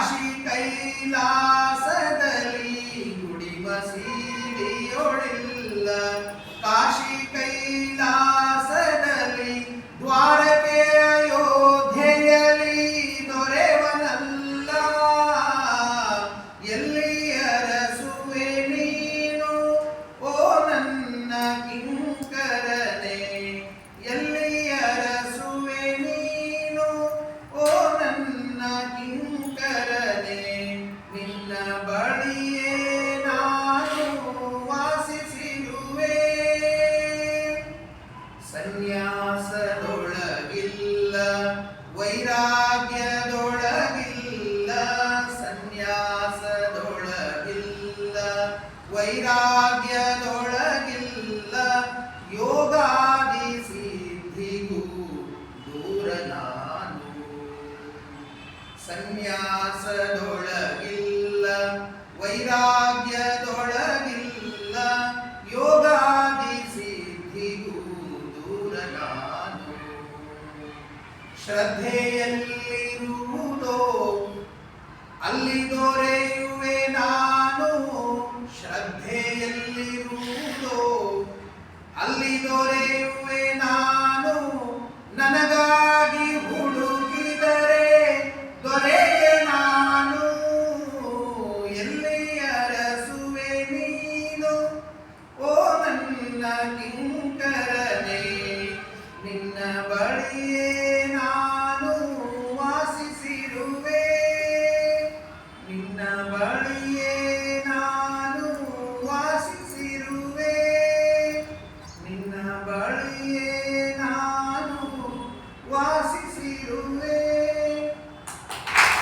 ಕಾಶಿ ಕೈಲಾಸದಲ್ಲಿ ಗುಡಿ ಮಸೀದಿಯೊಳಿಲ್ಲ, ಕಾಶಿ ಕೈಲಾಸದಲ್ಲಿ ದ್ವಾರಕೆ ಅಯೋಧ್ಯೆಯಲ್ಲಿ ದೊರೆವನಲ್ಲ. ಎಲ್ಲಿ ಅರಸುವೆ ನೀನು ಓ ನನ್ನ ಕಿಂಕರನೆ, ಎಲ್ಲಿ ಅರಸುವೆ ನೀನು ಓ ನನ್ನ ಕಿಂಕರನೆ. ನಿನ್ನ ಬಳಿಯೇ ನಾನು ವಾಸಿಸಿರುವೆ. ಸನ್ಯಾಸದೊಳಗಿಲ್ಲ ವೈರಾಗ್ಯದೊಳಗಿಲ್ಲ, ಸನ್ಯಾಸದೊಳಗಿಲ್ಲ ವೈರಾಗ್ಯದೊಳಗಿಲ್ಲ, ಯೋಗಾದಿ ಸಿದ್ಧಿಗೂ ದೂರ ನಾನು. ಸನ್ಯಾಸದೊಳಗಿಲ್ಲ ವೈರಾಗ್ಯದೊಳಗಿಲ್ಲ, ಯೋಗಾದಿ ಸಿದ್ಧಿಗೂ ದೂರ ನಾನು. ಶ್ರದ್ಧೆಯಲ್ಲಿರುವುದೋ ಅಲ್ಲಿ ದೊರೆಯುವೆ ನಾನು, ಶ್ರದ್ಧೆಯಲ್ಲಿರುವುದೋ ಅಲ್ಲಿ ದೊರೆಯುವೆ ನಾನು. ನನಗಾಗಿ ಹುಡುಕಿದರೆ ದೊರೆಯೆ ನಾನು. ಎಲ್ಲಿ ಅರಸುವೆ ನೀನು ಓ ನನ್ನ ಕಿಂಕರನೆ.